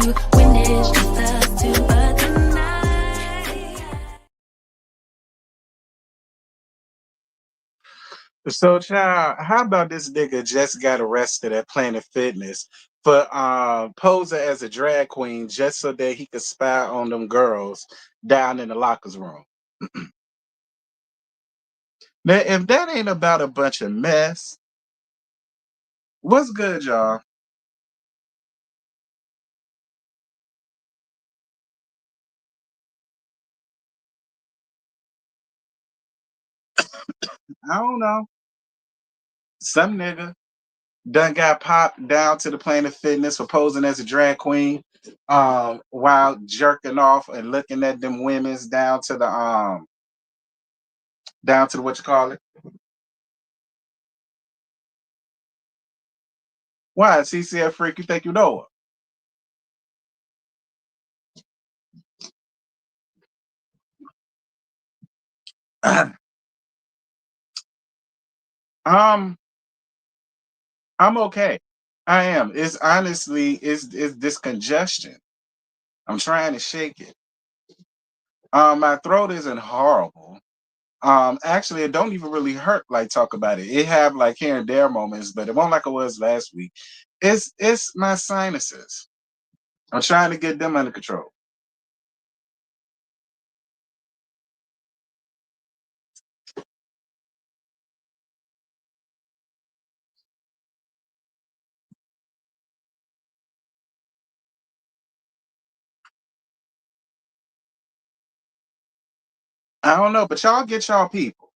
do when it's just us two, but tonight. So, child, how about this nigga just got arrested at Planet Fitness for posing as a drag queen just so that he could spy on them girls down in the lockers room? Now, if that ain't about a bunch of mess, what's good, y'all? I don't know. Some nigga done got popped down to the Planet Fitness for posing as a drag queen, while jerking off and looking at them women's down to the what you call it. Why CCF freak? You think you know her? um, I'm okay. I am. It's honestly it's this congestion. I'm trying to shake it. My throat isn't horrible. Actually, it don't even really hurt. Like talk about it. It have like here and there moments, but it won't like it was last week. It's my sinuses. I'm trying to get them under control. I don't know, but y'all get y'all people.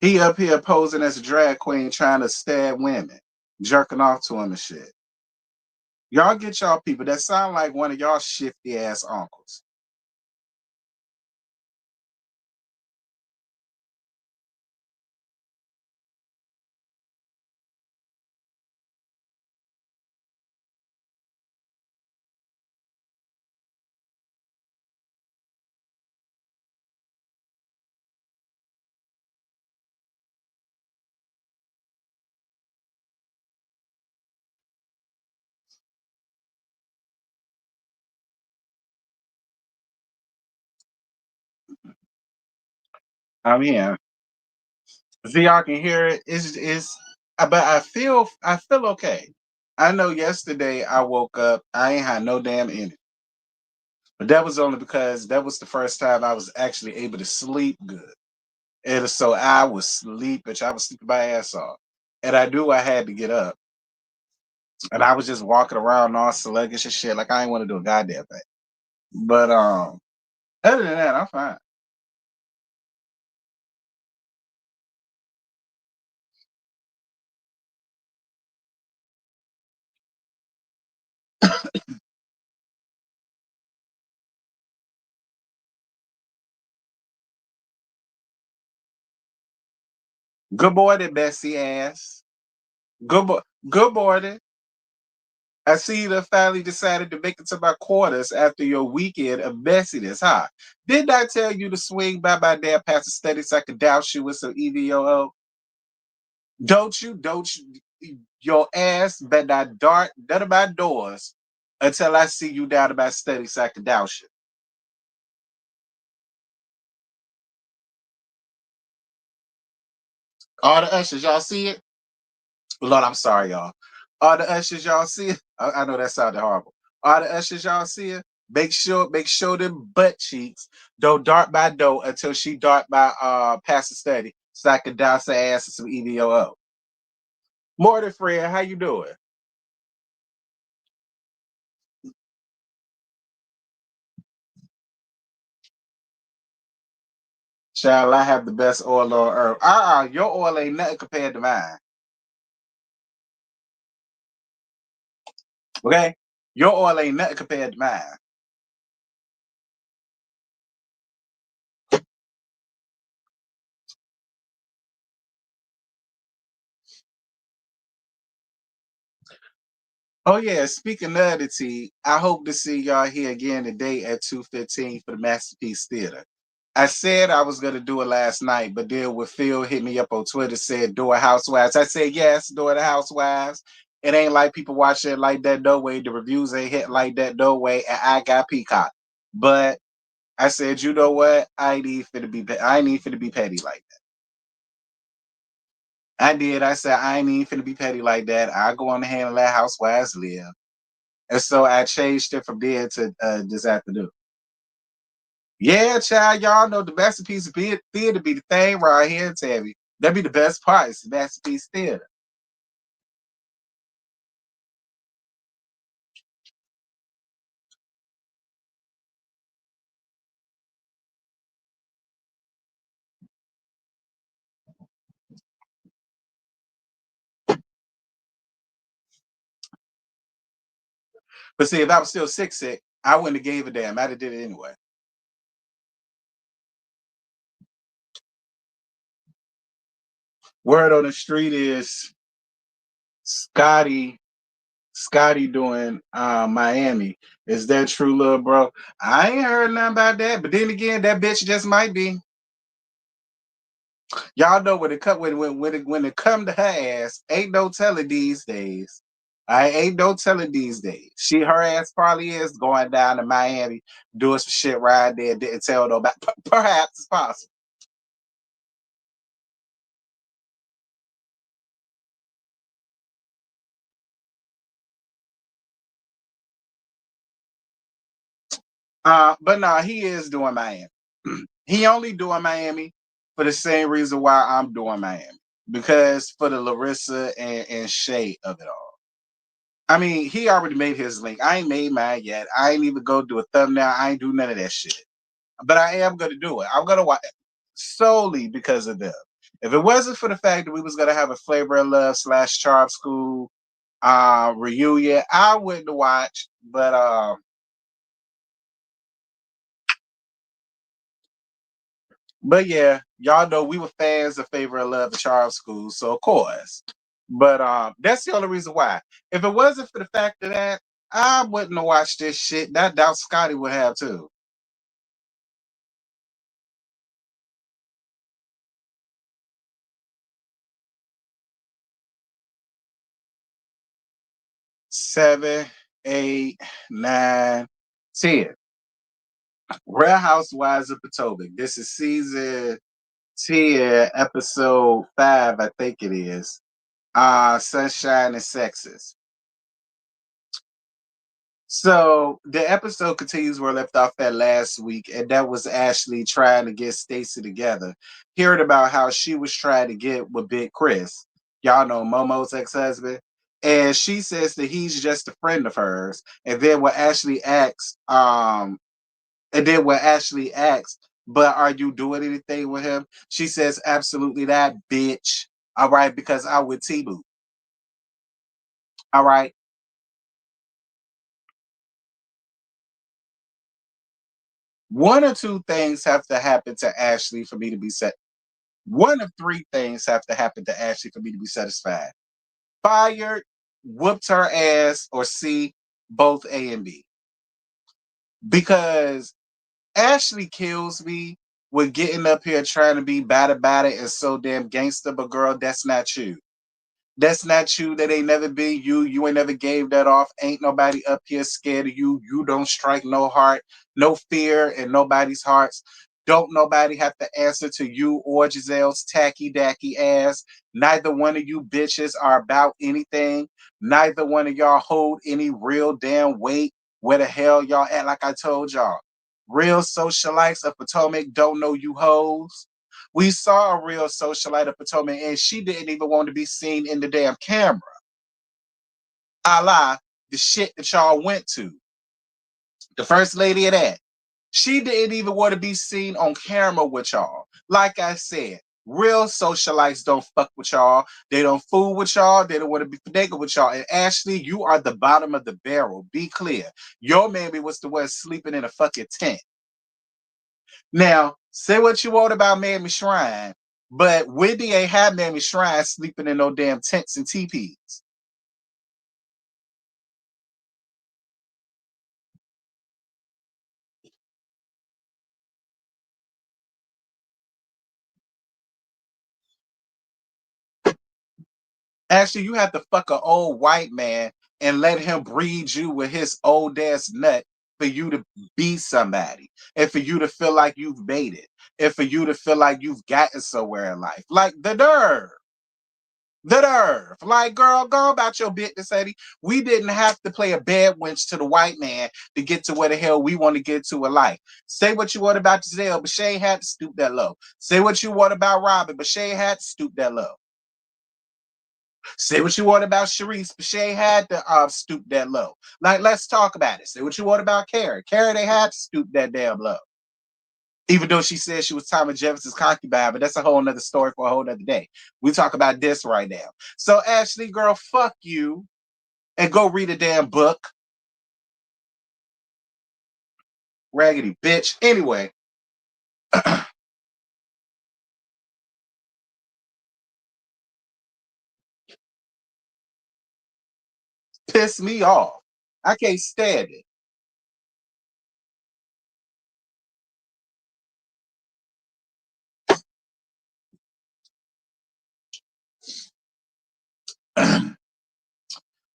He up here posing as a drag queen, trying to stab women, jerking off to him and shit. Y'all get y'all people. That sound like one of y'all shifty ass uncles. I'm here. See, y'all can hear it. But I feel okay. I know yesterday I woke up, I ain't had no damn energy. But that was only because that was the first time I was actually able to sleep good. And so I was sleeping, I was sleeping my ass off. And I knew I had to get up. And I was just walking around all sluggish and shit. Like I ain't want to do a goddamn thing. But other than that, I'm fine. Good morning, Bessie ass. Good boy. Good morning. I see you finally decided to make it to my quarters after your weekend of messiness, huh? Didn't I tell you to swing by my damn pastor study so I could douse you with some EVOO? Your ass better not dart none of my doors until I see you down to my study so I can douse you. All the ushers, y'all see it? Lord, I'm sorry, y'all. All the ushers, y'all see it? I know that sounded horrible. All the ushers, y'all see it? Make sure them butt cheeks don't dart my door until she dart my pastor study so I can douse her ass with some EVOO. Morning, friend, how you doing? Child, I have the best oil on earth. Your oil ain't nothing compared to mine. Okay? Your oil ain't nothing compared to mine. Oh yeah, speaking of the tea, I hope to see y'all here again today at 2:15 for the Masterpiece Theater. I said I was gonna do it last night, but then when Phil hit me up on Twitter said do it Housewives. I said yes, do it Housewives. It ain't like people watch it like that no way. The reviews ain't hit like that no way, and I got Peacock. But I said, you know what? I ain't need for to be petty like that. I did. I said I ain't need for to be petty like that. I go on the hand and let housewives live. And so I changed it from there to this afternoon. Yeah, child, y'all know the masterpiece of theater be the thing right here, Tammy. That'd be the best part. It's the masterpiece theater. But see, if I was still sick, I wouldn't have gave a damn. I'd have did it anyway. Word on the street is Scotty doing Miami. Is that true, little bro? I ain't heard nothing about that. But then again, that bitch just might be. Y'all know when it come when it come to her ass, ain't no telling these days. I ain't no telling these days. Her ass probably is going down to Miami doing some shit right there. Didn't tell nobody. Perhaps it's possible. But nah, he is doing Miami. He only doing Miami for the same reason why I'm doing Miami. Because for the Larissa and Shay of it all. I mean, he already made his link. I ain't made mine yet. I ain't even go do a thumbnail. I ain't do none of that shit. But I am gonna do it. I'm gonna watch solely because of them. If it wasn't for the fact that we was gonna have a Flavor of Love / Charm School reunion, I wouldn't watch. But yeah, y'all know we were fans of Favor of Love and Charm School, so of course. But that's the only reason why. If it wasn't for the fact of that, I wouldn't have watched this shit. That doubt Scotty would have too. 7, 8, 9, 10. Real Housewives of Potomac. This is season 10, episode 5, I think it is. Sunshine and Sexes. So the episode continues where I left off at last week, and that was Ashley trying to get Stacy together. Hearing about how she was trying to get with Big Chris. Y'all know Momo's ex-husband. And she says that he's just a friend of hers. And then when Ashley asks, but are you doing anything with him? She says, absolutely that, bitch. All right, because I would T-Boo. All right. One or two things have to happen to Ashley for me to be set. One of three things have to happen to Ashley for me to be satisfied. Fired, whooped her ass, or C, both A and B. Because Ashley kills me with getting up here trying to be bad about it and so damn gangster, but girl, that's not you. That's not you. That ain't never been you. You ain't never gave that off. Ain't nobody up here scared of you. You don't strike no heart, no fear in nobody's hearts. Don't nobody have to answer to you or Giselle's tacky dacky ass. Neither one of you bitches are about anything. Neither one of y'all hold any real damn weight. Where the hell y'all at? Like I told y'all, real socialites of Potomac don't know you hoes. We saw a real socialite of Potomac, and she didn't even want to be seen in the damn camera. A la the shit that y'all went to. The first lady of that. She didn't even want to be seen on camera with y'all. Like I said, real socialites don't fuck with y'all. They don't fool with y'all. They don't want to be finagled with y'all. And Ashley, you are the bottom of the barrel. Be clear. Your mammy was the one sleeping in a fucking tent. Now, say what you want about Mammy Shrine, but Wendy ain't had Mammy Shrine sleeping in no damn tents and teepees. Actually, you have to fuck an old white man and let him breed you with his old ass nut for you to be somebody and for you to feel like you've made it and for you to feel like you've gotten somewhere in life. Like the nerve. The nerve. Like, girl, go about your business, Eddie. We didn't have to play a bad wench to the white man to get to where the hell we want to get to in life. Say what you want about Giselle, but she ain't had to stoop that low. Say what you want about Robin, but she ain't had to stoop that low. Say what you want about Sharice, but she ain't had to stoop that low. Like, let's talk about it. Say what you want about Karen. Karen, they had to stoop that damn low. Even though she said she was Thomas Jefferson's concubine, but that's a whole nother story for a whole nother day. We talk about this right now. So, Ashley, girl, fuck you and go read a damn book. Raggedy bitch. Anyway, piss me off. I can't stand it.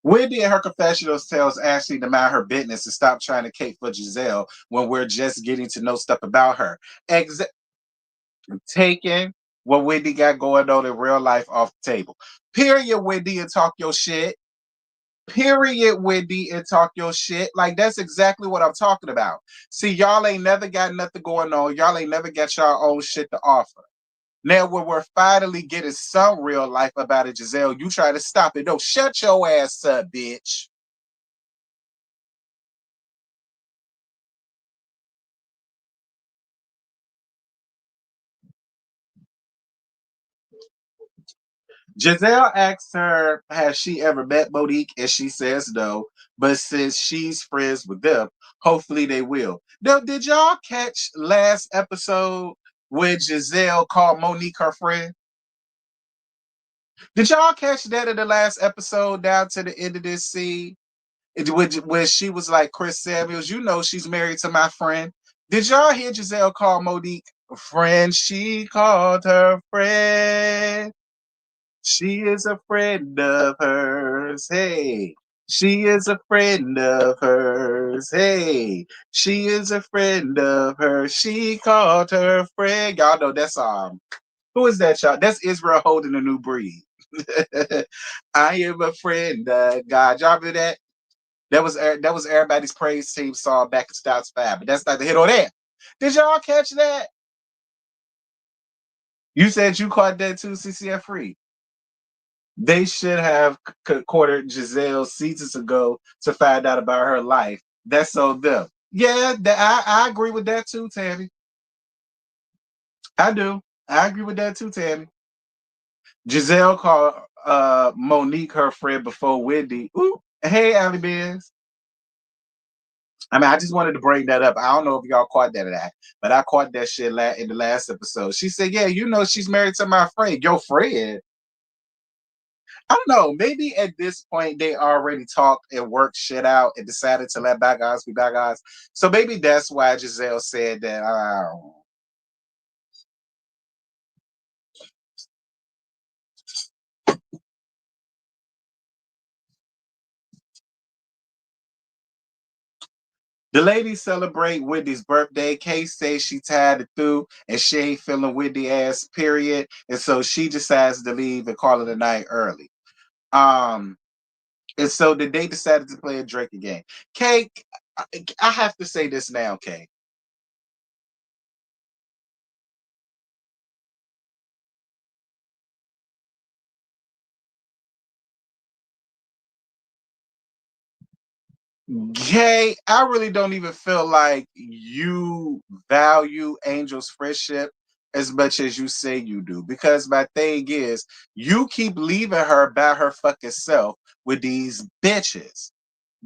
Wendy in her confessionals tells Ashley to mind her business and stop trying to cape for Giselle when we're just getting to know stuff about her. Taking what Wendy got going on in real life off the table. Period, Wendy, and talk your shit. Period, Wendy, and talk your shit. Like, that's exactly what I'm talking about. See, y'all ain't never got nothing going on. Y'all ain't never got y'all own shit to offer. Now, when we're finally getting some real life about it, Giselle, you try to stop it. No, shut your ass up, bitch. Giselle asks her, has she ever met Monique? And she says no. But since she's friends with them, hopefully they will. Now, did y'all catch last episode when Giselle called Monique her friend? Did y'all catch that in the last episode down to the end of this scene? When she was like, Chris Samuels, you know she's married to my friend. Did y'all hear Giselle call Monique a friend? She called her friend. She is a friend of hers. Hey. She is a friend of hers. Hey. She is a friend of hers. She called her friend. Y'all know that's who is that, y'all? That's Israel holding a new breed. I am a friend of God. Y'all remember that? That was everybody's praise team song back in Stouts 5, but that's not the hit on there. Did y'all catch that? You said you caught that too, CCF free. They should have quartered Giselle seasons ago to find out about her life. That's so them. Yeah, I agree with that too, Tammy. I do. I agree with that too, Tammy. Giselle called Monique her friend before Wendy. Ooh, hey, Allie Biz. I mean, I just wanted to bring that up. I don't know if y'all caught that or not, but I caught that shit in the last episode. She said, "Yeah, you know, she's married to my friend, your friend." I don't know. Maybe at this point they already talked and worked shit out and decided to let bygones be bygones. So maybe that's why Giselle said that. The ladies celebrate Wendy's birthday. Kay says she tired it through and she ain't feeling Wendy ass, period. And so she decides to leave and call it a night early. Um, and so they decided to play a drinking game. Kay, I have to say this now, Kay. Kay, I really don't even feel like you value Angel's friendship as much as you say you do. Because my thing is, you keep leaving her by her fucking self with these bitches.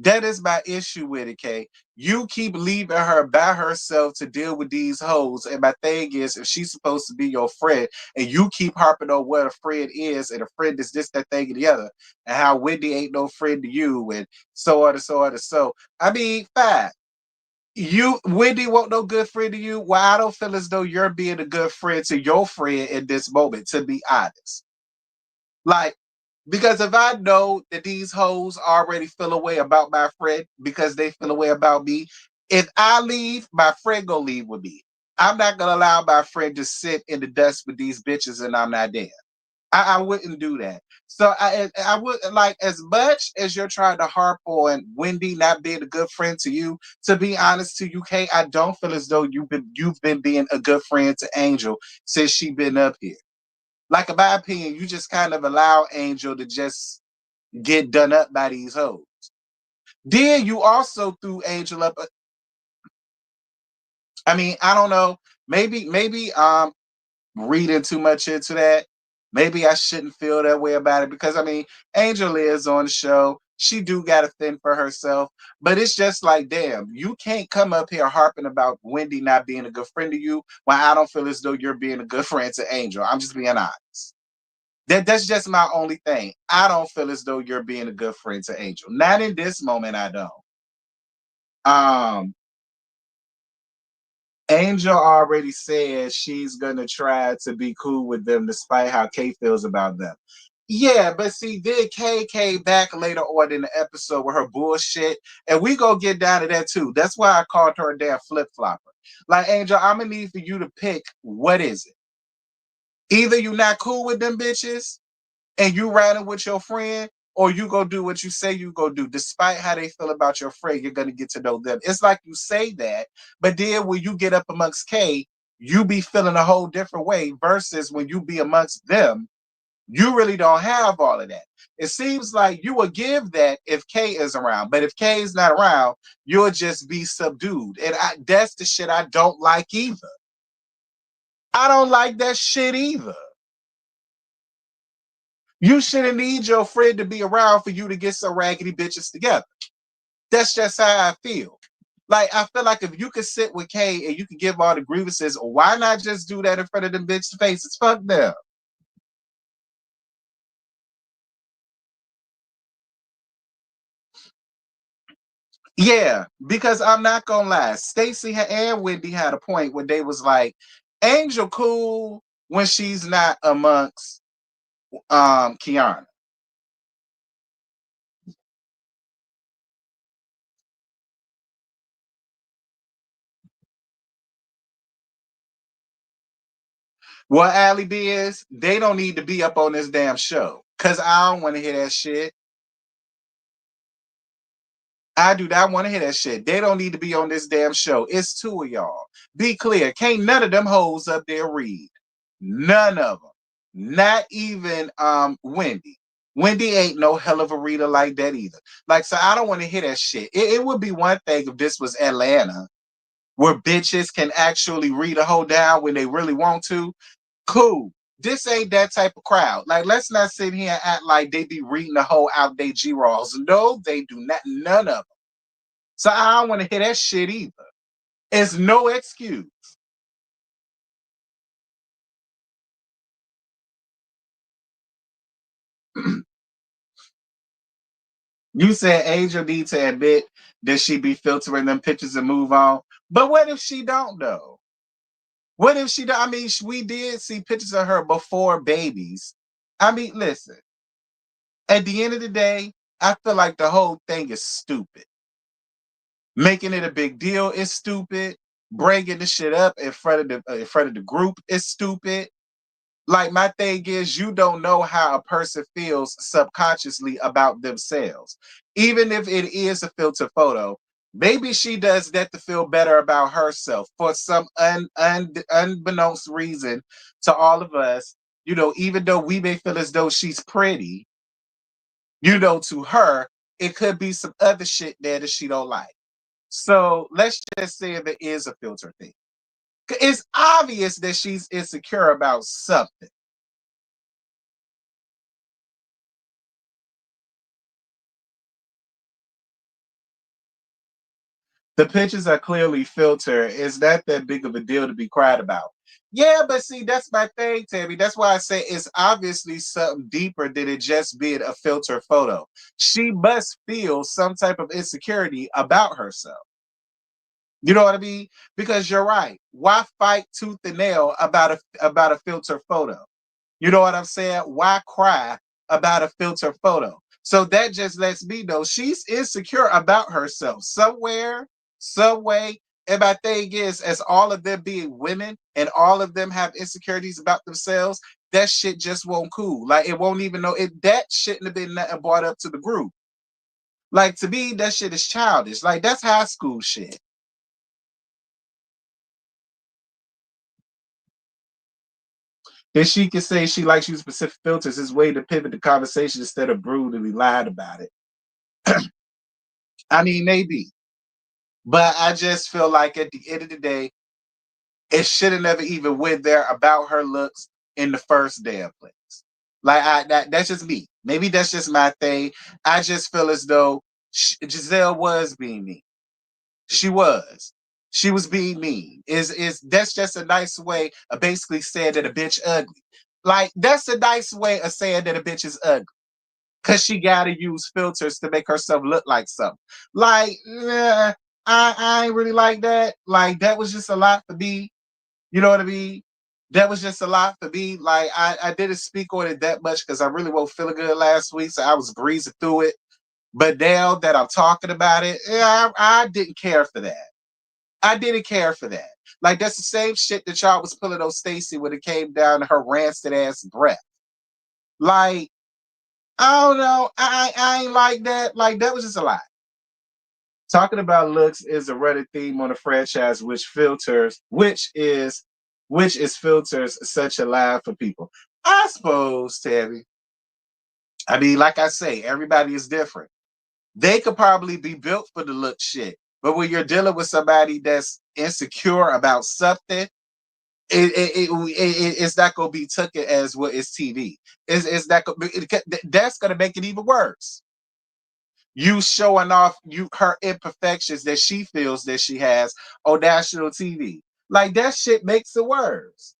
That is my issue with it, Kay. You keep leaving her by herself to deal with these hoes. And my thing is, if she's supposed to be your friend, and you keep harping on what a friend is, and a friend is this, that thing, and the other, and how Wendy ain't no friend to you, and so on and so on and so. I mean, fine. You Wendy won't no good friend to you. Well, I don't feel as though you're being a good friend to your friend in this moment, to be honest. Like, Because if I know that these hoes already feel a way about my friend because they feel a way about me, if I leave, my friend gonna leave with me. I'm not gonna allow my friend to sit in the dust with these bitches and I'm not there. I wouldn't do that. So I would like, as much as you're trying to harp on Wendy not being a good friend to you. To be honest to you, Kay, I don't feel as though you've been being a good friend to Angel since she been up here. Like in my opinion, you just kind of allow Angel to just get done up by these hoes. Then you also threw Angel up. I mean, I don't know. Maybe reading too much into that. Maybe I shouldn't feel that way about it because I mean, Angel is on the show. She do got to fend for herself, but it's just like, damn, you can't come up here harping about Wendy not being a good friend to you when I don't feel as though you're being a good friend to Angel. I'm just being honest. That's just my only thing. I don't feel as though you're being a good friend to Angel. Not in this moment, I don't. Um, Angel already said she's gonna try to be cool with them despite how Kay feels about them. Yeah, but see, then Kay came back later on in the episode with her bullshit, and we gonna get down to that too. That's why I called her a damn flip flopper. Like Angel, I'm gonna need for you to pick what is it. Either you not cool with them bitches, and you riding with your friend, or you go do what you say you go do. Despite how they feel about your friend, you're gonna get to know them. It's like you say that, but then when you get up amongst K, you be feeling a whole different way versus when you be amongst them, you really don't have all of that. It seems like you will give that if K is around, but if K is not around, you'll just be subdued. And that's the shit I don't like either. I don't like that shit either. You shouldn't need your friend to be around for you to get some raggedy bitches together. That's just how I feel. Like I feel like if you could sit with Kay and you could give all the grievances, why not just do that in front of them bitches' faces? Fuck them. Yeah, because I'm not gonna lie, Stacy and Wendy had a point when they was like, Angel cool when she's not amongst Kiana. What Allie B is, they don't need to be up on this damn show. Cause I don't want to hear that shit. I do not want to hear that shit. They don't need to be on this damn show. It's two of y'all. Be clear. Can't none of them hoes up there read. None of them. Not even Wendy. Wendy ain't no hell of a reader like that either. Like, so I don't want to hear that shit. It would be one thing if this was Atlanta, where bitches can actually read a whole down when they really want to. Cool. This ain't that type of crowd. Like, let's not sit here and act like they be reading the whole out they G-Rolls. No, they do not. None of them. So I don't want to hear that shit either. It's no excuse. You said Angel need to admit that she be filtering them pictures and move on. But what if she don't though? What if she don't? I mean, we did see pictures of her before babies. I mean, listen, at the end of the day, I feel like the whole thing is stupid. Making it a big deal is stupid. Bringing the shit up in front of the group is stupid. Like my thing is, you don't know how a person feels subconsciously about themselves. Even if it is a filter photo, maybe she does that to feel better about herself for some unbeknownst reason to all of us. Even though we may feel as though she's pretty, to her, it could be some other shit there that she don't like. So let's just say if it is a filter thing. It's obvious that she's insecure about something. The pictures are clearly filtered. It's not that big of a deal to be cried about. Yeah, but see, that's my thing, Tammy. That's why I say it's obviously something deeper than it just being a filter photo. She must feel some type of insecurity about herself. You know what I mean? Because you're right. Why fight tooth and nail about a filter photo? You know what I'm saying? Why cry about a filter photo. So that just lets me know she's insecure about herself somewhere, some way. And my thing is, as all of them being women and all of them have insecurities about themselves, that shit just won't cool. Like it won't even know it. That shouldn't have been nothing brought up to the group. Like to me, that shit is childish. Like that's high school shit. If she can say she likes using specific filters, is way to pivot the conversation instead of brutally lied about it. I mean, maybe, but I just feel like at the end of the day, it should have never even went there about her looks in the first damn place. Like that's just me. Maybe that's just my thing. I just feel as though Giselle was being mean. She was. She was being mean. Is that's just a nice way of basically saying that a bitch ugly. Like that's a nice way of saying that a bitch is ugly. Cause she gotta use filters to make herself look like something. Like, I ain't really like that. Like that was just a lot for me. You know what I mean? That was just a lot for me. Like I didn't speak on it that much because I really wasn't feeling good last week. So I was breezing through it. But now that I'm talking about it, yeah, I didn't care for that. I didn't care for that. Like that's the same shit that y'all was pulling on Stacy when it came down to her rancid ass breath. Like, I don't know. I ain't like that. Like that was just a lot. Talking about looks is a running theme on the franchise, which is filters such a lie for people. I suppose, Tabby. I mean, like I say, everybody is different. They could probably be built for the look shit. But when you're dealing with somebody that's insecure about something, it's not gonna be taken as what is TV. It's not that's gonna make it even worse. You showing off her imperfections that she feels that she has on national TV. Like that shit makes it worse.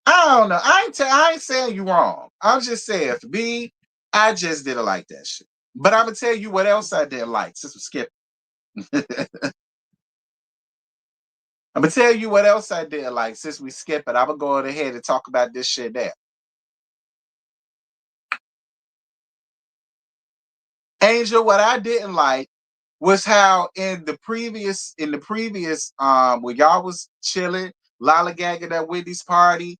I don't know. I ain't saying you wrong. I'm just saying for me, I just didn't like that shit. But I'm gonna tell you what else I didn't like since we skipped. I'm gonna tell you what else I didn't like since we skip it. I'm gonna go ahead and talk about this shit now. Angel, what I didn't like was how in the previous when y'all was chilling, lollygagging at Whitney's party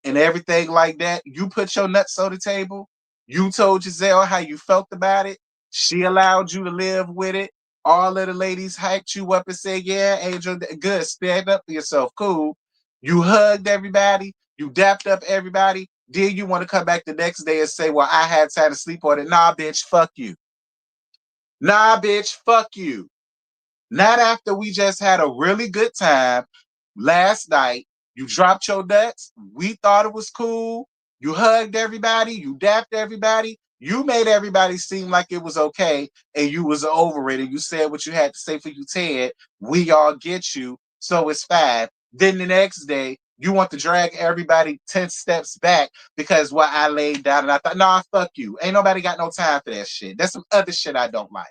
and everything like that, you put your nuts on the table. You told Giselle how you felt about it. She allowed you to live with it. All of the ladies hyped you up and said, "Yeah, Angel, good, stand up for yourself, cool." You hugged everybody. You dapped up everybody. Then you want to come back the next day and say, "Well, I had time to sleep on it." Nah, bitch, fuck you. Nah, bitch, fuck you. Not after we just had a really good time last night. You dropped your nuts. We thought it was cool. You hugged everybody. You dapped everybody. You made everybody seem like it was okay and you was over it and you said what you had to say for you, Ted. We all get you. So it's fine. Then the next day, you want to drag everybody 10 steps back because what I laid down and I thought, nah, fuck you. Ain't nobody got no time for that shit. That's some other shit I don't like.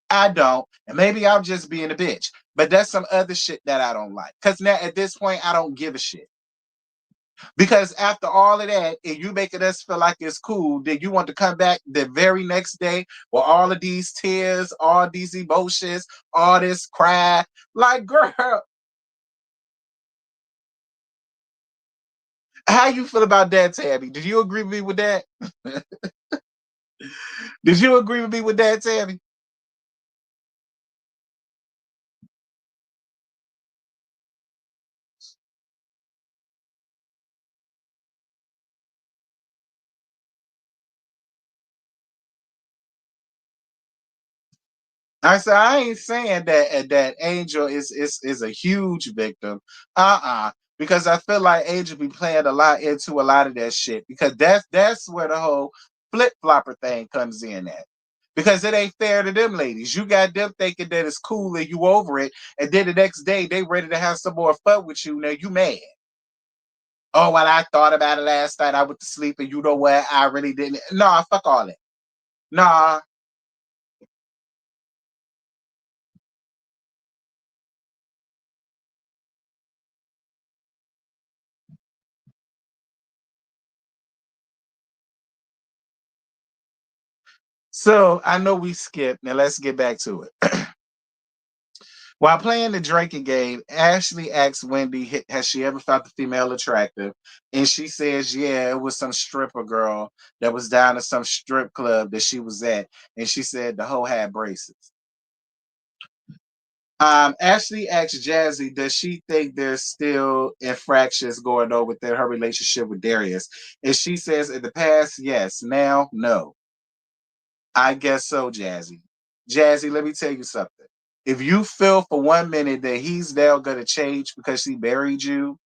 I don't. And maybe I'm just being a bitch. But that's some other shit that I don't like. Because now at this point, I don't give a shit. Because after all of that, and you making us feel like it's cool, then you want to come back the very next day with all of these tears, all these emotions, all this cry. Like, girl, how you feel about that, Tabby? Did you agree with me with that? Did you agree with me with that, Tabby? I said I ain't saying that Angel is a huge victim. Because I feel like Angel be playing a lot into a lot of that shit. Because that's where the whole flip flopper thing comes in at. Because it ain't fair to them ladies. You got them thinking that it's cool and you over it, and then the next day they ready to have some more fun with you. Now you mad. Oh, well, I thought about it last night. I went to sleep, and you know what? I really didn't. Nah, fuck all that. Nah, So I know we skipped. Now let's get back to it. While playing the drinking game, Ashley asks Wendy, has she ever found the female attractive? And she says, yeah, it was some stripper girl that was down at some strip club that she was at. And she said the hoe had braces. Ashley asks Jazzy, does she think there's still infractions going on within her relationship with Darius? And she says, in the past, yes. Now, no. I guess so, Jazzy. Jazzy, let me tell you something. If you feel for 1 minute that he's now going to change because he married you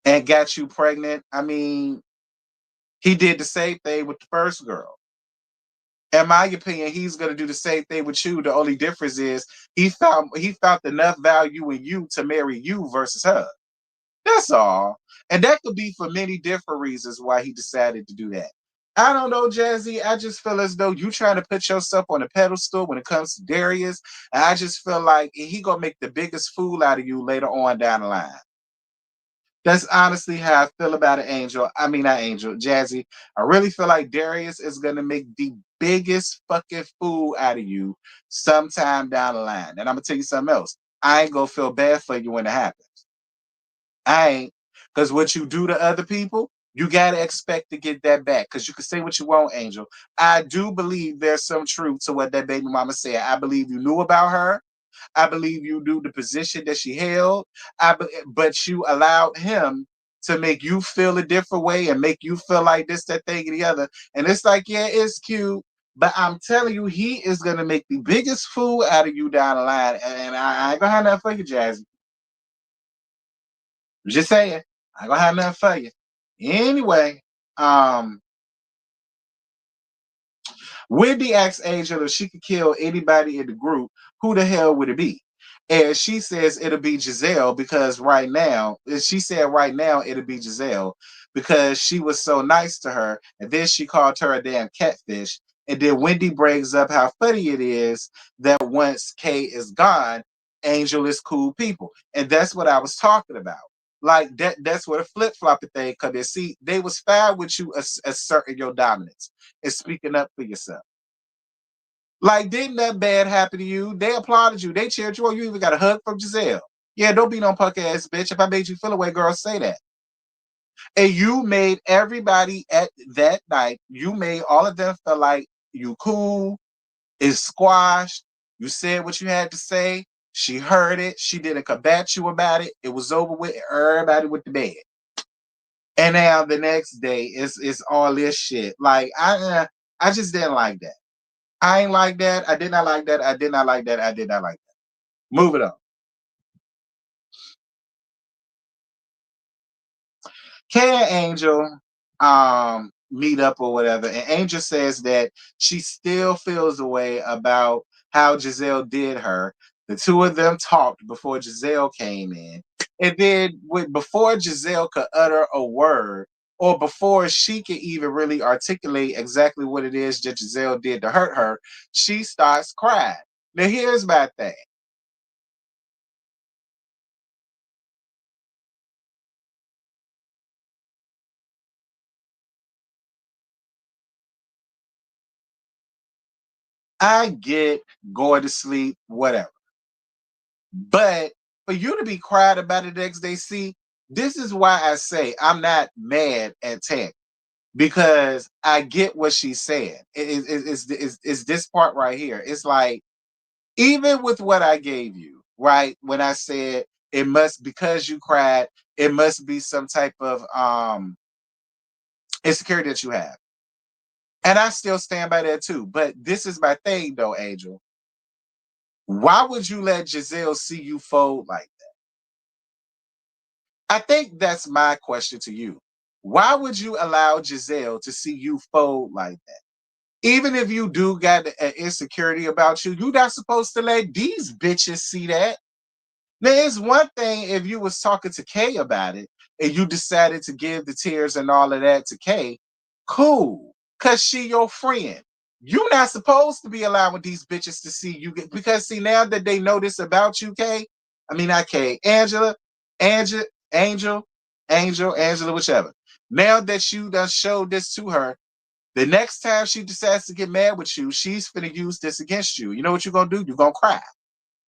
and got you pregnant, I mean, he did the same thing with the first girl. In my opinion, he's going to do the same thing with you. The only difference is he found enough value in you to marry you versus her. That's all. And that could be for many different reasons why he decided to do that. I don't know, Jazzy. I just feel as though you trying to put yourself on a pedestal when it comes to Darius. And I just feel like he gonna make the biggest fool out of you later on down the line. That's honestly how I feel about it, Angel. I mean, not Angel, Jazzy. I really feel like Darius is gonna make the biggest fucking fool out of you sometime down the line. And I'm gonna tell you something else. I ain't gonna feel bad for you when it happens. I ain't. Because what you do to other people, you got to expect to get that back. Because you can say what you want, Angel. I do believe there's some truth to what that baby mama said. I believe you knew about her. I believe you knew the position that she held. But you allowed him to make you feel a different way and make you feel like this, that thing, and the other. And it's like, yeah, it's cute. But I'm telling you, he is going to make the biggest fool out of you down the line. And I ain't going to have nothing for you, Jazzy. Just saying. I ain't gonna have nothing for you. Anyway, um, Wendy asks Angel if she could kill anybody in the group, who the hell would it be? And she says it'll be Giselle because right now, she said right now it'll be Giselle because she was so nice to her. And then she called her a damn catfish. And then Wendy brings up how funny it is that once Kay is gone, Angel is cool people. And that's what I was talking about. Like that's where the flip-flopping thing come in. See, they was fine with you asserting your dominance and speaking up for yourself. Like, didn't that bad happen to you? They applauded you. They cheered you on. You even got a hug from Giselle. Yeah, don't be no punk ass bitch. If I made you feel away, girl, say that. And you made everybody at that night, you made all of them feel like you cool, it's squashed. You said what you had to say. She heard it. She didn't combat you about it. It was over with. Everybody went to bed. And now the next day, it's all this shit. Like I just didn't like that. I ain't like that. I did not like that. I did not like that. I did not like that. Move it on. Can Angel meet up or whatever? And Angel says that she still feels the way about how Giselle did her. The two of them talked before Giselle came in. And then before Giselle could utter a word, or before she could even really articulate exactly what it is that Giselle did to hurt her, she starts crying. Now here's my thing. I get going to sleep, whatever. But for you to be cried about it the next day, see, this is why I say I'm not mad at Tech because I get what she's saying. It's this part right here. It's like, even with what I gave you, right? When I said it must, because you cried, it must be some type of insecurity that you have. And I still stand by that too. But this is my thing though, Angel. Why would you let Giselle see you fold like I think that's my question to you. Why would you allow Giselle to see you fold like that? Even if you do got an insecurity about you, you're not supposed to let these bitches see that. Now, it's one thing if you was talking to Kay about it and you decided to give the tears and all of that to Kay, cool, cause she your friend. You're not supposed to be allowing these bitches to see you because see now that they know this about you, Kay. I mean not Kay, Angela, Angel, Angela, whichever. Now that you done showed this to her, The next time she decides to get mad with you, she's finna use this against you. You know what you're gonna do? You're gonna cry.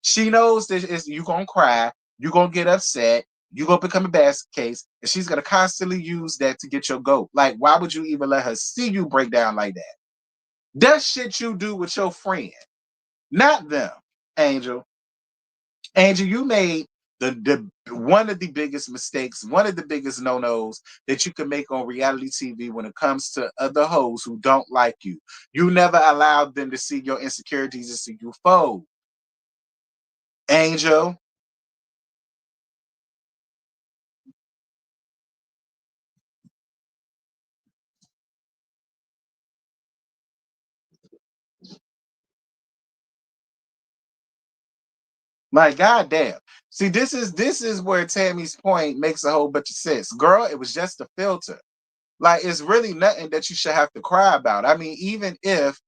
She knows this is you're gonna cry, you're gonna get upset, you're gonna become a basket case, and she's gonna constantly use that to get your goat. Like, why would you even let her see you break down like that? That's shit you do with your friend, not them, Angel. Angel, you made the one of the biggest mistakes, one of the biggest no-nos that you can make on reality TV when it comes to other hoes who don't like you. You never allowed them to see your insecurities and see you fold. Angel, my goddamn. See, this is where Tammy's point makes a whole bunch of sense. Girl, it was just a filter. Like, it's really nothing that you should have to cry about. I mean, even if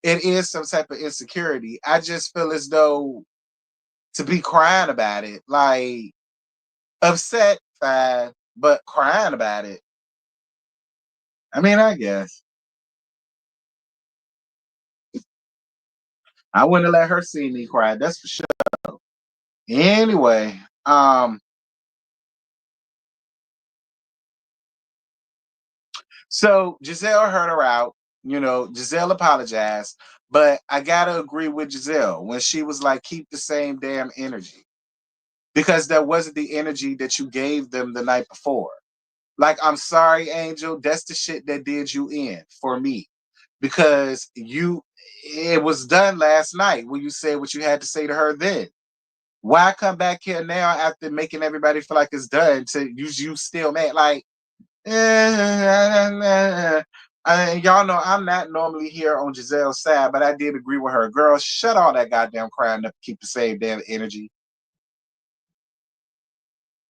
it is some type of insecurity, I just feel as though to be crying about it, like upset, fine, but crying about it. I mean, I guess I wouldn't have let her see me cry. That's for sure. Anyway, so Giselle heard her out. You know, Giselle apologized, but I gotta agree with Giselle when she was like, "Keep the same damn energy," because that wasn't the energy that you gave them the night before. Like, I'm sorry, Angel, that's the shit that did you in for me. Because it was done last night when you said what you had to say to her then. Why come back here now after making everybody feel like it's done to use you still mad? Like, y'all know I'm not normally here on Giselle's side, but I did agree with her. Girl, shut all that goddamn crying up. Keep the same damn energy.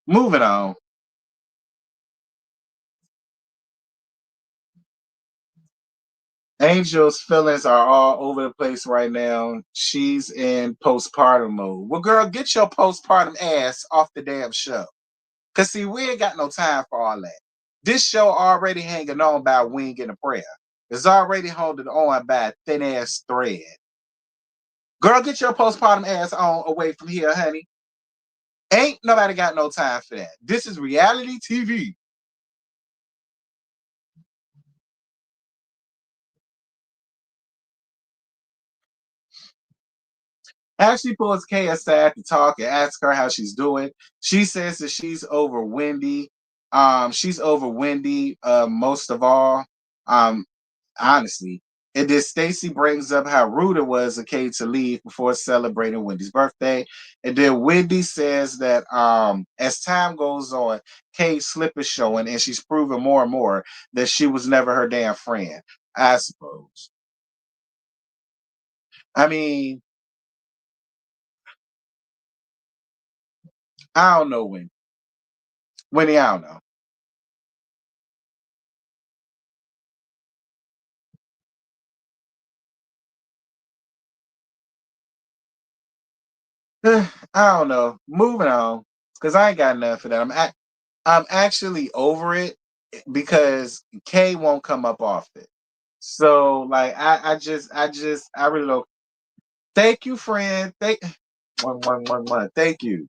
Moving on. Angel's feelings are all over the place right now. She's in postpartum mode. Well, girl, get your postpartum ass off the damn show. Cause see, we ain't got no time for all that. This show already hanging on by a wing and a prayer. It's already holding on by a thin ass thread. Girl, get your postpartum ass on away from here, honey. Ain't nobody got no time for that. This is reality TV. Ashley pulls Kay aside to talk and asks her how she's doing. She says that she's over Wendy. She's over Wendy most of all. Um, honestly. And then Stacy brings up how rude it was of Kay to leave before celebrating Wendy's birthday. And then Wendy says that as time goes on, Kay's slip is showing, and she's proving more and more that she was never her damn friend. I suppose. I mean, I don't know when. Wendy, I don't know. I don't know. Moving on, because I ain't got enough for that. I'm actually over it because Kay won't come up off it. So like I really don't. Thank you, friend. Thank you.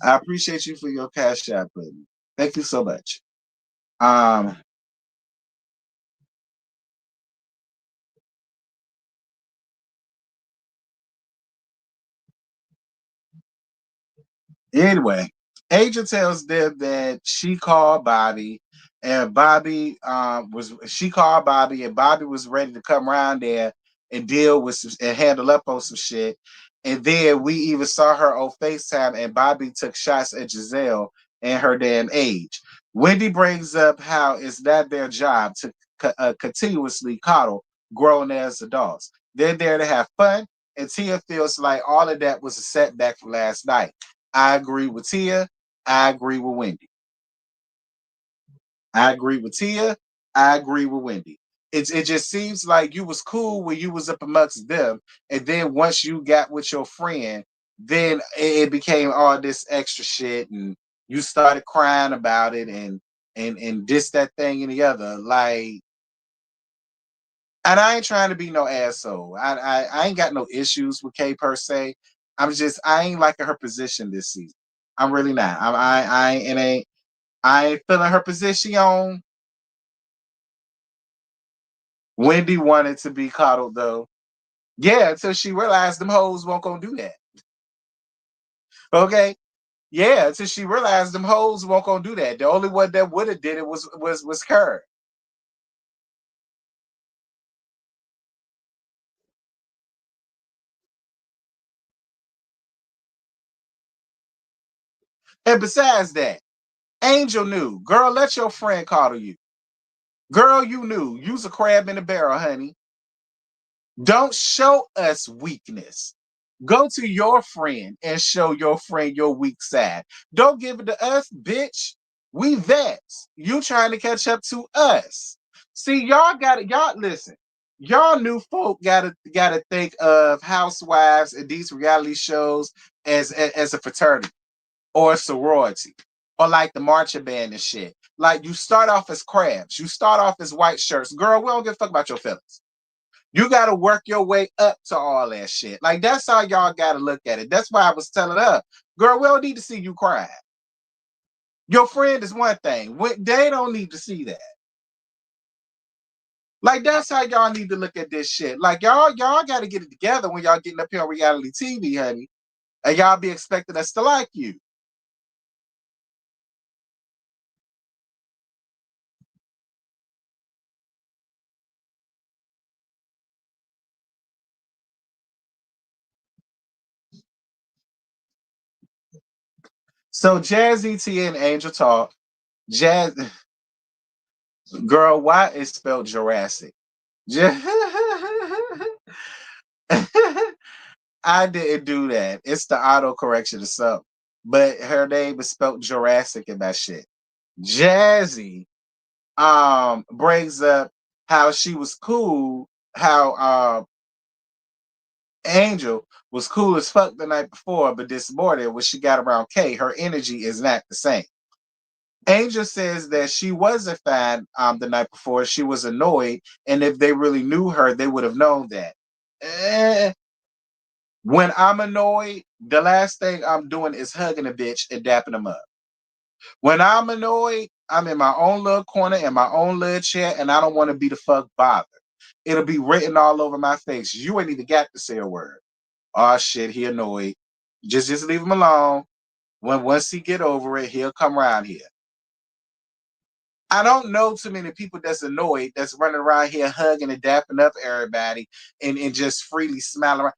I appreciate you for your cash app, buddy. Thank you so much. Um. Anyway, Angel tells them that she called Bobby, and Bobby was ready to come around there and deal with and handle up on some shit. And then we even saw her on FaceTime, and Bobby took shots at Giselle and her damn age. Wendy brings up how it's not their job to continuously coddle grown as adults. They're there to have fun, and Tia feels like all of that was a setback from last night. I agree with Tia. I agree with Wendy. I agree with Tia. I agree with Wendy. It just seems like you was cool when you was up amongst them, and then once you got with your friend, then it became all this extra shit, and you started crying about it, and this, that thing, and the other. Like, And I ain't trying to be no asshole. I ain't got no issues with Kay per se. I ain't liking her position this season. I'm really not. I ain't feeling her position. Wendy wanted to be coddled though. Yeah, until she realized them hoes won't gonna do that. Okay. Yeah, until she realized them hoes won't gonna do that. The only one that would have did it was her. And besides that, Angel knew. Girl, let your friend coddle you. Girl, you knew. You's a crab in a barrel, honey. Don't show us weakness. Go to your friend and show your friend your weak side. Don't give it to us, bitch. We vets. You trying to catch up to us. See, y'all got it. Y'all listen. Y'all new folk gotta think of housewives and these reality shows as a fraternity or a sorority or like the marching band and shit. Like you start off as crabs, you start off as white shirts. Girl, we don't give a fuck about your feelings. You got to work your way up to all that shit. Like that's how y'all got to look at it. That's why I was telling her, girl, we don't need to see you cry. Your friend is one thing. They don't need to see that. Like that's how y'all need to look at this shit. Like y'all got to get it together when y'all getting up here on reality TV, honey, and y'all be expecting us to like you. So Jazzy T and Angel talk. Jazz, girl, why is spelled Jurassic? I didn't do that. It's the auto correction or something. But her name is spelled Jurassic in that shit. Jazzy brings up how she was cool, how Angel was cool as fuck the night before, but this morning when she got around Kay, her energy is not the same. Angel says that she wasn't fine the night before. She was annoyed, and if they really knew her, they would have known that. Eh, when I'm annoyed, the last thing I'm doing is hugging a bitch and dapping them up. When I'm annoyed, I'm in my own little corner in my own little chair, and I don't want to be the fuck bothered. It'll be written all over my face. You ain't even got to say a word. Oh shit, he annoyed. Just leave him alone. Once he get over it, he'll come around here. I don't know too many people that's annoyed that's running around here hugging and dapping up everybody and just freely smiling around.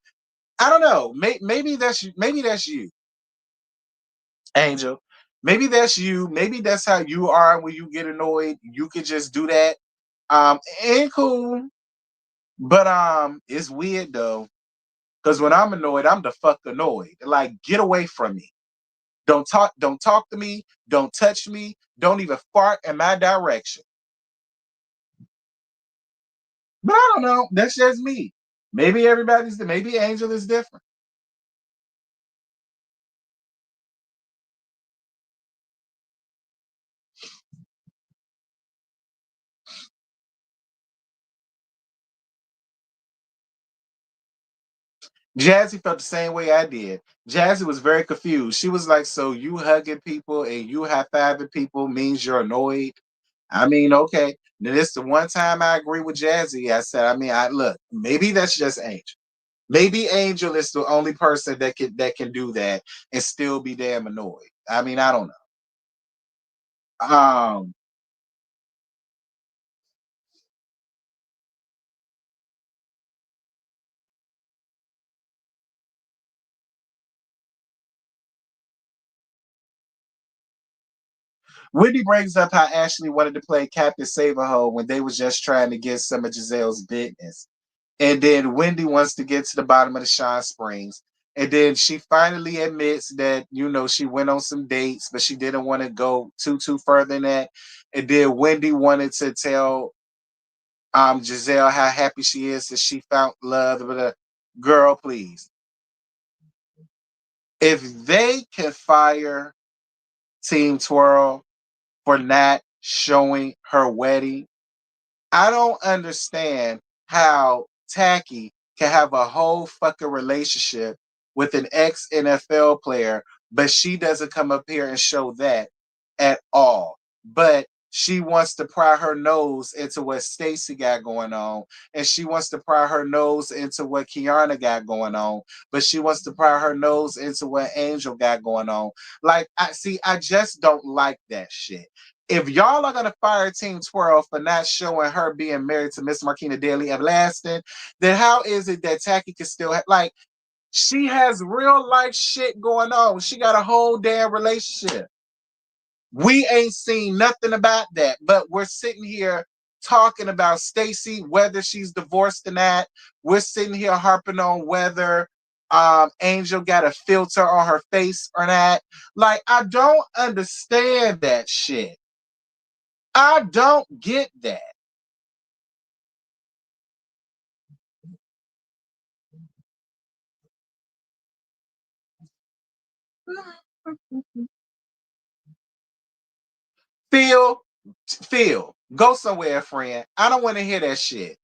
I don't know. Maybe that's you, Angel. Maybe that's you. Maybe that's how you are when you get annoyed. You could just do that. Ain't cool. But it's weird though. Cause when I'm annoyed, I'm the fuck annoyed. Like, get away from me. Don't talk to me. Don't touch me. Don't even fart in my direction. But I don't know. That's just me. Maybe Angel is different. Jazzy felt the same way I did. Jazzy was very confused. She was like, "So you hugging people and you high fiving people means you're annoyed?" I mean, okay. Then it's the one time I agree with Jazzy. I said, I mean, I look, maybe that's just Angel. Maybe Angel is the only person that can do that and still be damn annoyed. I mean, I don't know. Whitney brings up how Ashley wanted to play Captain Saberho when they was just trying to get some of Giselle's business. And then Wendy wants to get to the bottom of the Shawn Springs. And then she finally admits that, she went on some dates, but she didn't want to go too further than that. And then Wendy wanted to tell Giselle how happy she is that she found love. But girl, please. If they can fire Team Twirl for not showing her wedding, I don't understand how Tacky can have a whole fucking relationship with an ex NFL player, but she doesn't come up here and show that at all. But she wants to pry her nose into what Stacy got going on, and she wants to pry her nose into what Kiana got going on, but she wants to pry her nose into what Angel got going on. Like, I just don't like that shit. If y'all are gonna fire Team Twirl for not showing her being married to Miss Marquina Daly Everlasting, then how is it that Tacky can still have, like, she has real life shit going on. She got a whole damn relationship. We ain't seen nothing about that, but we're sitting here talking about Stacy, whether she's divorced or not. We're sitting here harping on whether Angel got a filter on her face or not. Like, I don't understand that shit. I don't get that. Phil, Phil, go somewhere, friend. I don't want to hear that shit.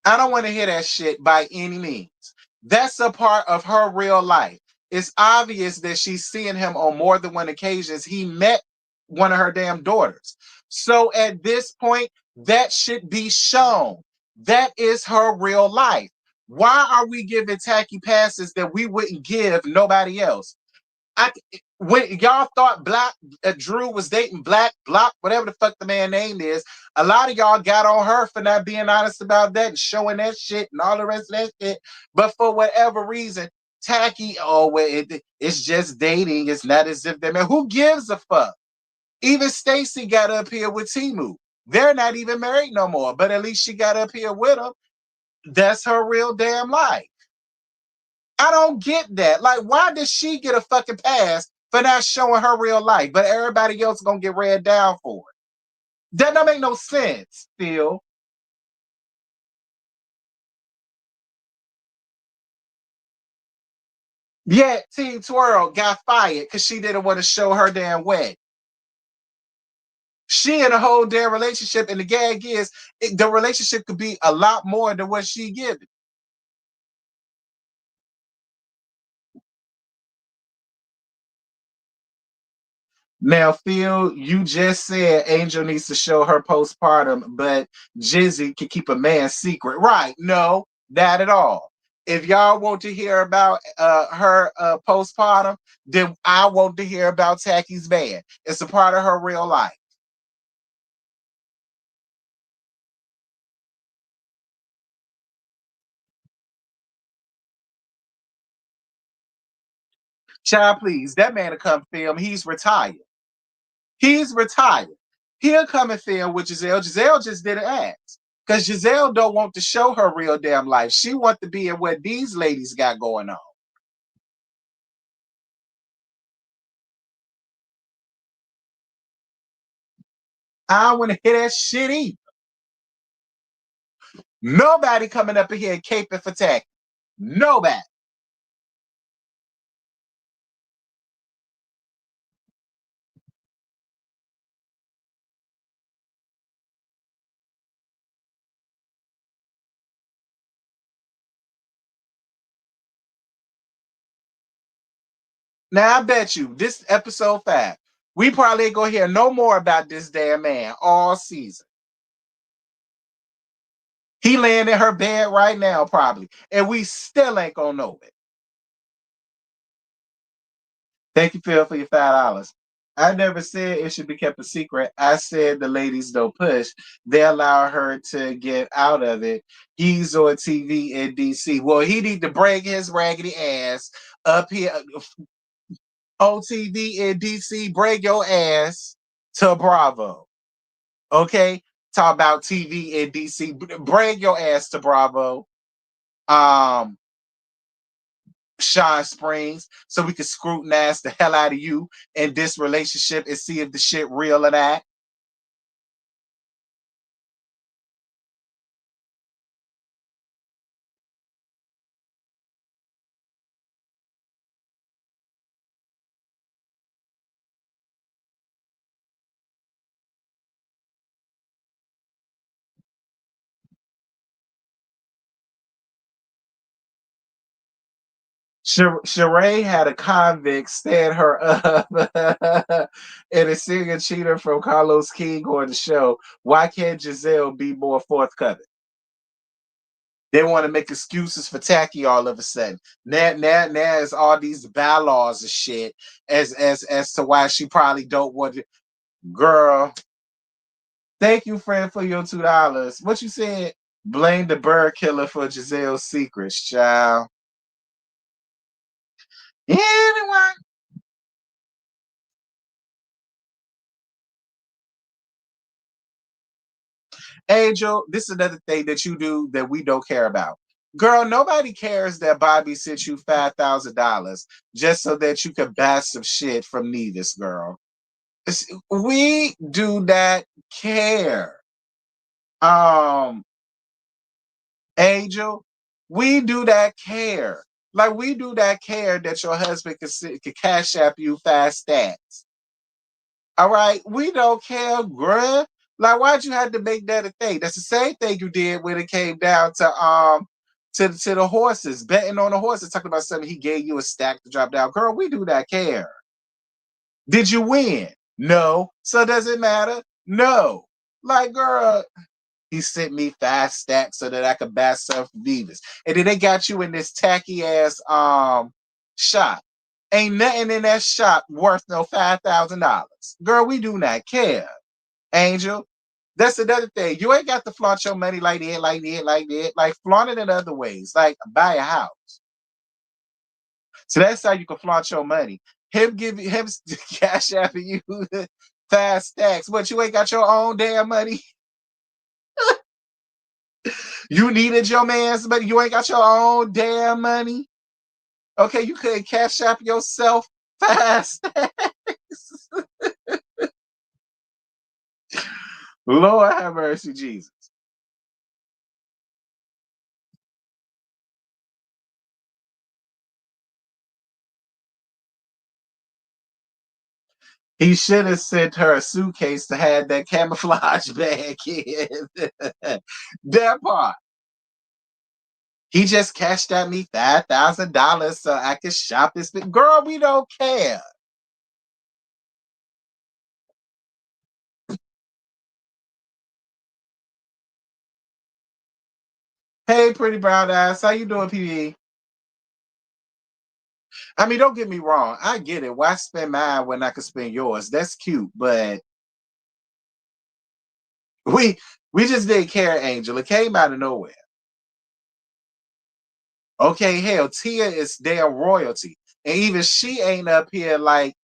I don't want to hear that shit by any means. That's a part of her real life. It's obvious that she's seeing him on more than one occasions. He met one of her damn daughters. So at this point, that should be shown. That is her real life. Why are we giving tacky passes that we wouldn't give nobody else? I when y'all thought Black Drew was dating Black Block, whatever the fuck the man name is, a lot of y'all got on her for not being honest about that and showing that shit and all the rest of that shit. But for whatever reason, tacky, oh well, it's just dating. It's not as if they man. Who gives a fuck? Even Stacy got up here with Timu. They're not even married no more, but at least she got up here with him. That's her real damn life. I don't get that. Like, why does she get a fucking pass for not showing her real life, but everybody else gonna get read down for it? That don't make no sense, Phil. Yet Team Twirl got fired because she didn't want to show her damn way. She in a whole damn relationship, and the gag is the relationship could be a lot more than what she giving. Now, Phil, you just said Angel needs to show her postpartum, but Jizzy can keep a man's secret. Right. No, not at all. If y'all want to hear about her postpartum, then I want to hear about Tacky's man. It's a part of her real life. Child, please, that man to come film. He's retired. He's retired. He'll come and film with Giselle. Giselle just didn't ask. Because Giselle don't want to show her real damn life. She wants to be in what these ladies got going on. I don't want to hear that shit either. Nobody coming up in here and caping for tax. Nobody. Now I bet you this episode 5, we probably ain't gonna hear no more about this damn man all season. He laying in her bed right now, probably, and we still ain't gonna know it. Thank you, Phil, for your $5. I never said it should be kept a secret. I said the ladies don't push. They allow her to get out of it. He's on TV in DC. Well, he need to bring his raggedy ass up here on TV in DC. Bring your ass to Bravo. Okay? Talk about TV in DC. Bring your ass to Bravo. Um, Sean Springs, so we can scrutinize the hell out of you in this relationship and see if the shit real or not. Sheree had a convict stand her up and a singer cheater from Carlos King on the show. Why can't Giselle be more forthcoming? They want to make excuses for Tacky all of a sudden. Now it's all these bylaws and shit as to why she probably don't want to. Girl, thank you, friend, for your $2. What you said? Blame the bird killer for Giselle's secrets, child. Anyone? Angel, this is another thing that you do that we don't care about. Girl, nobody cares that Bobby sent you $5,000 just so that you could buy some shit from Nevis, girl. We do not care. Um, Angel, we do not care. Like we do not care that your husband can cash app you 5 stacks. All right, we don't care, bruh. Like, why'd you have to make that a thing? That's the same thing you did when it came down to the horses, betting on the horses, talking about something he gave you a stack to drop down. Girl, we do not care. Did you win? No. So does it matter? No. Like, girl, he sent me 5 stacks so that I could buy some from Divas. And then they got you in this tacky ass shop. Ain't nothing in that shop worth no $5,000. Girl, we do not care. Angel. That's another thing. You ain't got to flaunt your money like that, like that, like that. Like flaunt it in other ways. Like buy a house. So that's how you can flaunt your money. Him give him cash after you 5 stacks. But you ain't got your own damn money. You needed your man's money. You ain't got your own damn money. Okay, you couldn't cash out yourself 5 stacks. Lord have mercy, Jesus. He should have sent her a suitcase to have that camouflage bag in. That part. He just cashed at me $5,000 so I could shop this thing. Girl, we don't care. Hey, pretty brown eyes. How you doing, PB? I mean, don't get me wrong. I get it. Why spend mine when I could spend yours? That's cute, but we we just didn't care, Angel. It came out of nowhere. Okay, hell, Tia is damn royalty. And even she ain't up here like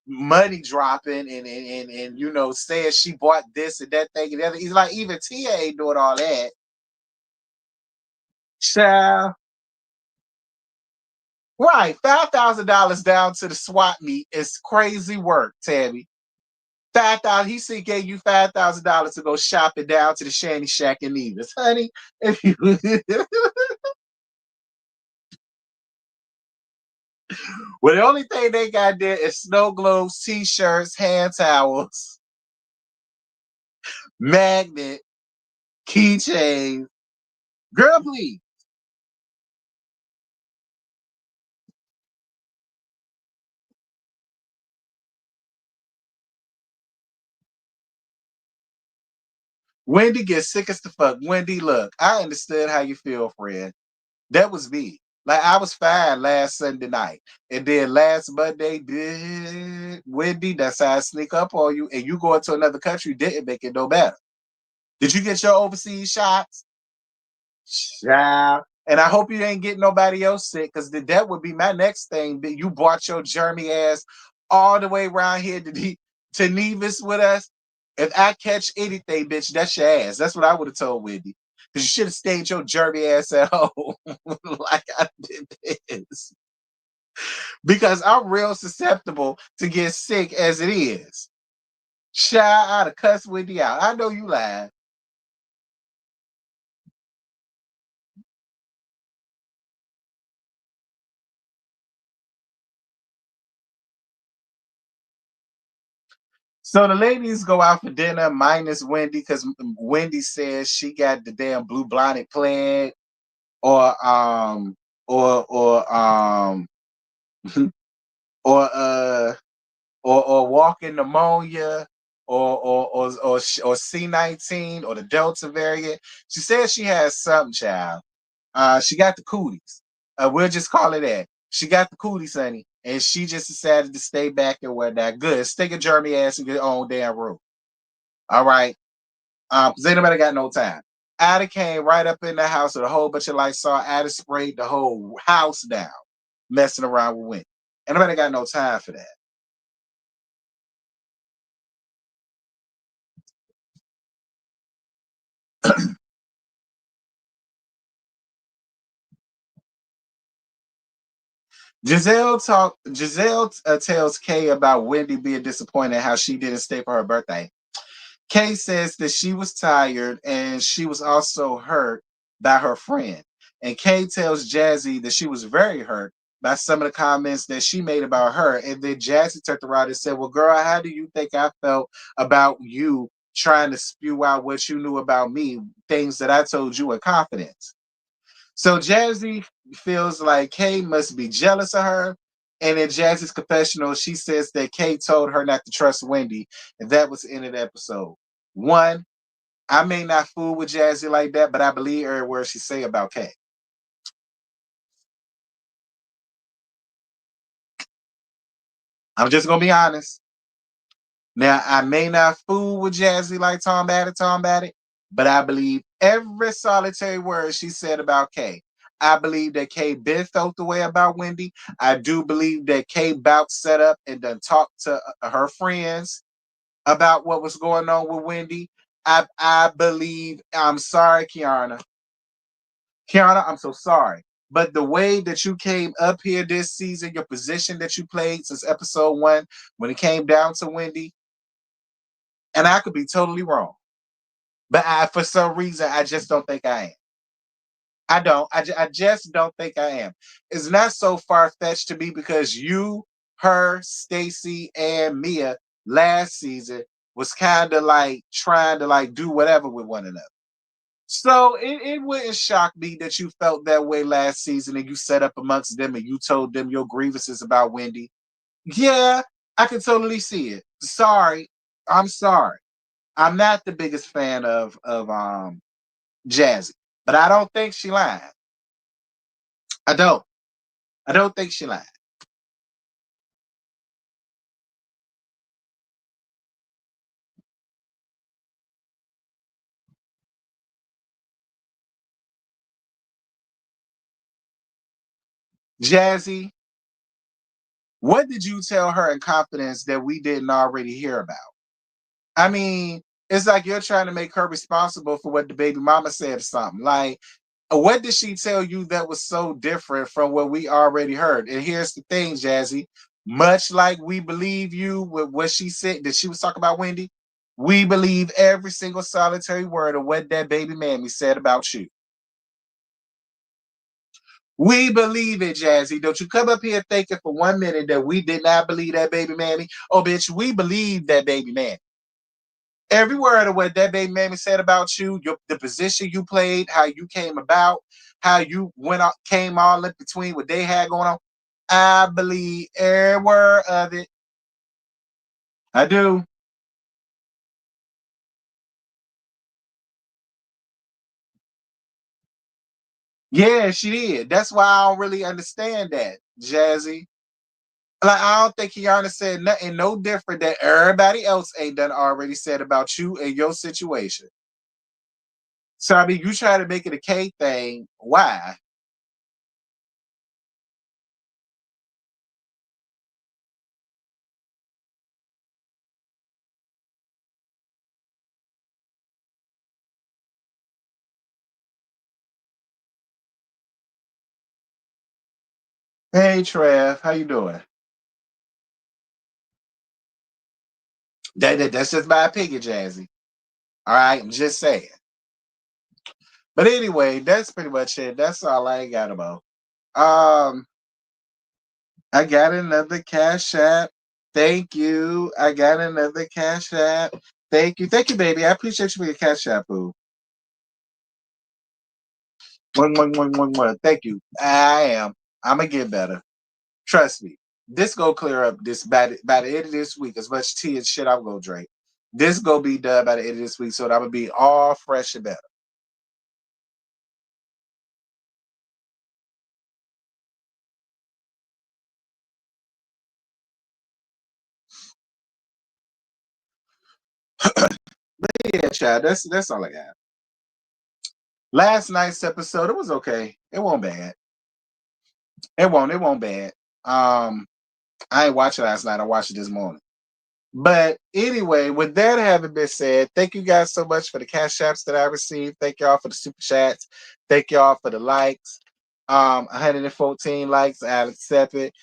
money dropping and you know saying she bought this and that thing and the other. He's like even Tia ain't doing all that. Child. Right. $5,000 down to the swap meet is crazy work, Tammy. 5,000. He said gave you $5,000 to go shopping down to the Shanty Shack in Nevis. Honey, if you well, the only thing they got there is snow globes, t-shirts, hand towels, magnet, keychains. Girl, please. Wendy gets sick as the fuck. Wendy, look, I understood how you feel, friend. That was me. Like I was fine last Sunday night. And then last Monday, did Wendy decide to sneak up on you and you going to another country didn't make it no better. Did you get your overseas shots? Child. And I hope you ain't getting nobody else sick because that would be my next thing. That you brought your germy ass all the way around here to Nevis with us. If I catch anything, bitch, that's your ass. That's what I would have told Wendy. Because you should have stayed your germy ass at home like I did this. Because I'm real susceptible to get sick as it is. Child, I'd have cussed Wendy out. I know you lied. So the ladies go out for dinner minus Wendy because Wendy says she got the damn blue blinded plague or or walking pneumonia or C-19 or the Delta variant. She said she has something, child. She got the cooties. We'll just call it that. She got the cooties, honey, and she just decided to stay back and whatnot. Good. Stick a Jeremy ass in your own damn room. All right. Because ain't nobody got no time. Ada came right up in the house with a whole bunch of lights. Saw Ada sprayed the whole house down, messing around with Wendy. Ain't nobody got no time for that. Giselle tells Kay about Wendy being disappointed how she didn't stay for her birthday. Kay says that she was tired and she was also hurt by her friend. And Kay tells Jazzy that she was very hurt by some of the comments that she made about her. And then Jazzy turned around and said, well, girl, how do you think I felt about you trying to spew out what you knew about me, things that I told you in confidence? So Jazzy feels like Kay must be jealous of her. And in Jazzy's confessional, she says that Kay told her not to trust Wendy. And that was the end of the episode. One, I may not fool with Jazzy like that, but I believe every word she say about Kay. I'm just gonna be honest. Now, I may not fool with Jazzy like Tom Baddick, but I believe every solitary word she said about Kay. I believe that Kay been felt the way about Wendy. I do believe that Kay bout set up and done talked to her friends about what was going on with Wendy. I believe, I'm sorry, Kiana. Kiana, I'm so sorry. But the way that you came up here this season, your position that you played since episode one, when it came down to Wendy, and I could be totally wrong, but for some reason, I just don't think I am. I don't. I just don't think I am. It's not so far fetched to me because you, her, Stacy, and Mia last season was kind of like trying to like do whatever with one another. So it wouldn't shock me that you felt that way last season and you set up amongst them and you told them your grievances about Wendy. Yeah, I can totally see it. Sorry. I'm sorry. I'm not the biggest fan of Jazzy, but I don't think she lied. I don't. I don't think she lied. Jazzy, what did you tell her in confidence that we didn't already hear about? I mean, it's like you're trying to make her responsible for what the baby mama said or something. Like, what did she tell you that was so different from what we already heard? And here's the thing, Jazzy. Much like we believe you with what she said that she was talking about Wendy, we believe every single solitary word of what that baby mammy said about you. We believe it, Jazzy. Don't you come up here thinking for 1 minute that we did not believe that baby mammy. Oh, bitch, we believe that baby mammy. Every word of what that baby mammy said about you, the position you played, how you came about, how you went out, came all in between what they had going on. I believe every word of it. I do. Yeah, she did. That's why I don't really understand that, Jazzy. Like I don't think Kiana said nothing no different that everybody else ain't done already said about you and your situation. So I mean, you try to make it a K thing. Why? Hey, Trev, how you doing? That's just my opinion, Jazzy. All right, I'm just saying. But anyway, that's pretty much it. That's all I ain't got about. Um, I got another cash app. Thank you. I got another cash app. Thank you. Thank you, baby. I appreciate you being a cash app, boo. One. Thank you. I am. I'm gonna get better. Trust me. This go clear up this by the end of this week. As much tea and shit I'm gonna drink. This go be done by the end of this week, so that I'm gonna be all fresh and better. Yeah, child. That's all I got. Last night's episode, it was okay. It won't bad. It won't bad. I ain't watch it last night. I watched it this morning. But anyway, with that having been said, thank you guys so much for the cash apps that I received. Thank y'all for the super chats. Thank y'all for the likes. 114 likes. I'll accept it.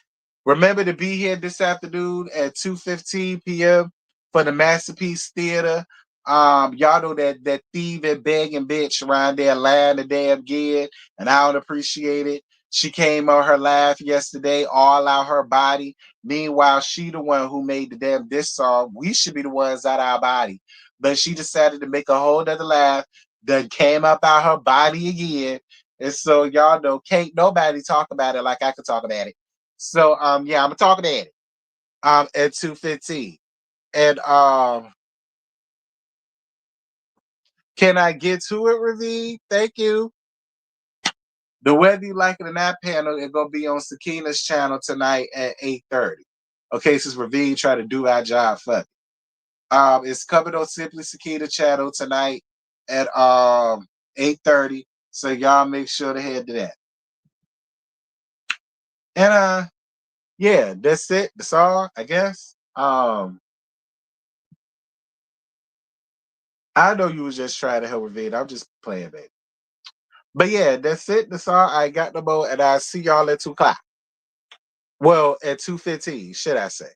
Remember to be here this afternoon at 2:15 p.m. for the Masterpiece Theater. Y'all know that thieving, begging bitch around there lying the damn gig, and I don't appreciate it. She came on her laugh yesterday, all out her body. Meanwhile, she the one who made the damn diss song. We should be the ones out our body. But she decided to make a whole nother laugh that came up out her body again. And so y'all know, can't nobody talk about it like I could talk about it. So yeah, I'm talking at it at 2:15. And can I get to it, Ravine? Thank you. The Whether You Like It or Not panel is gonna be on Sakina's channel tonight at 8:30. Okay, since Ravine try to do our job for me. It's coming on Simply Sakina channel tonight at 8:30. So y'all make sure to head to that. And yeah, that's it. That's all, I guess. I know you was just trying to help Ravine. I'm just playing, baby. But yeah, that's it. That's all. I got no more, and I'll see y'all at 2 o'clock. Well, at 2:15, should I say?